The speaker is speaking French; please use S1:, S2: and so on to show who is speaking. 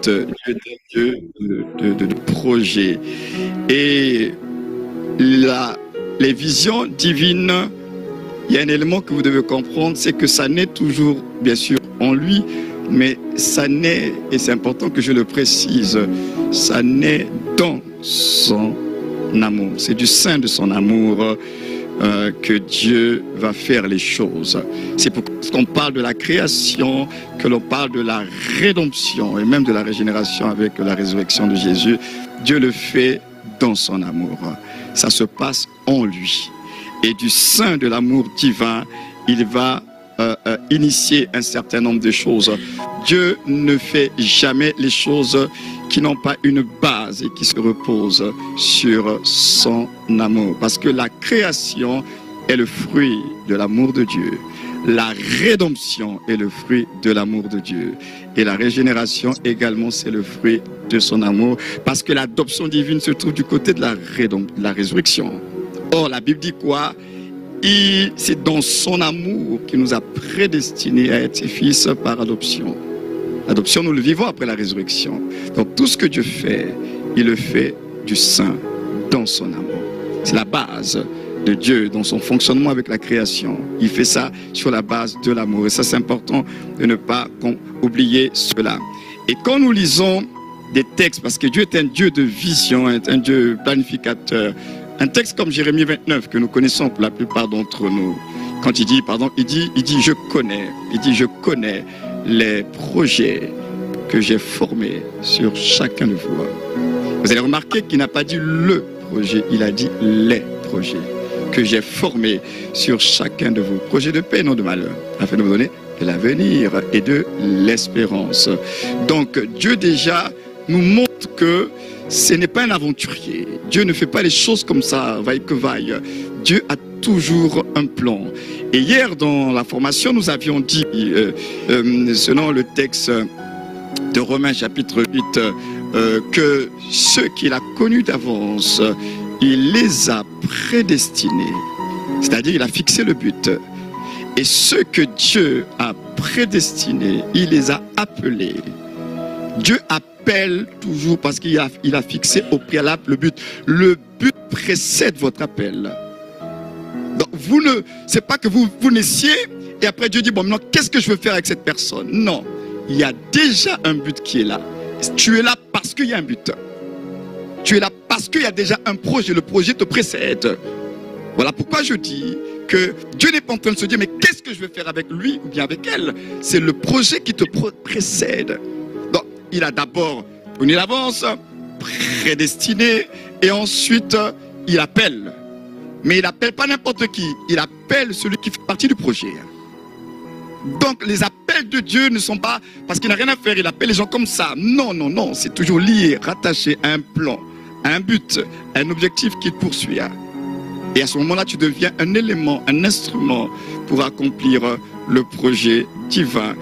S1: Dieu est un Dieu de projet. Et les visions divines, il y a un élément que vous devez comprendre, c'est que ça naît toujours, bien sûr, en lui, mais ça naît, et c'est important que je le précise, ça naît dans son amour. C'est du sein de son amour que Dieu va faire les choses. C'est pour qu'on parle de la création, que l'on parle de la rédemption et même de la régénération avec la résurrection de Jésus. Dieu le fait dans son amour. Ça se passe en lui. Et du sein de l'amour divin, il va initier un certain nombre de choses. Dieu ne fait jamais les choses qui n'ont pas une base et qui se reposent sur son amour. Parce que la création est le fruit de l'amour de Dieu. La rédemption est le fruit de l'amour de Dieu. Et la régénération également, c'est le fruit de son amour. Parce que l'adoption divine se trouve du côté de la résurrection. Or, la Bible dit quoi? C'est dans son amour qu'il nous a prédestinés à être ses fils par adoption. L'adoption, nous le vivons après la résurrection. Donc tout ce que Dieu fait, il le fait du sein, dans son amour. C'est la base de Dieu, dans son fonctionnement avec la création. Il fait ça sur la base de l'amour. Et ça, c'est important de ne pas oublier cela. Et quand nous lisons des textes, parce que Dieu est un Dieu de vision, est un Dieu planificateur, un texte comme Jérémie 29, que nous connaissons pour la plupart d'entre nous, quand il dit, je connais les projets que j'ai formés sur chacun de vous. Vous allez remarquer qu'il n'a pas dit le projet, il a dit les projets que j'ai formés sur chacun de vous. Projet de paix, non de malheur, afin de vous donner de l'avenir et de l'espérance. Donc Dieu déjà nous montre que ce n'est pas un aventurier. Dieu ne fait pas les choses comme ça, vaille que vaille. Dieu a toujours un plan. Et hier, dans la formation, nous avions dit, selon le texte de Romains chapitre 8, que ceux qu'il a connus d'avance, il les a prédestinés. C'est-à-dire, il a fixé le but. Et ceux que Dieu a prédestinés, il les a appelés. Dieu appelle toujours parce qu'il a fixé au préalable le but. Le but précède votre appel. Donc c'est pas que vous naissiez et après Dieu dit bon maintenant qu'est-ce que je veux faire avec cette personne? Non, il y a déjà un but qui est là. Tu es là parce qu'il y a un but. Tu es là parce qu'il y a déjà un projet. Le projet te précède. Voilà pourquoi je dis que Dieu n'est pas en train de se dire mais qu'est-ce que je vais faire avec lui ou bien avec elle? C'est le projet qui te précède. Donc il a d'abord pris l'avance, prédestiné et ensuite il appelle. Mais il n'appelle pas n'importe qui, il appelle celui qui fait partie du projet. Donc les appels de Dieu ne sont pas parce qu'il n'a rien à faire, il appelle les gens comme ça. Non, non, non, c'est toujours lié, rattaché à un plan, à un but, à un objectif qu'il poursuit. Et à ce moment-là, tu deviens un élément, un instrument pour accomplir le projet divin.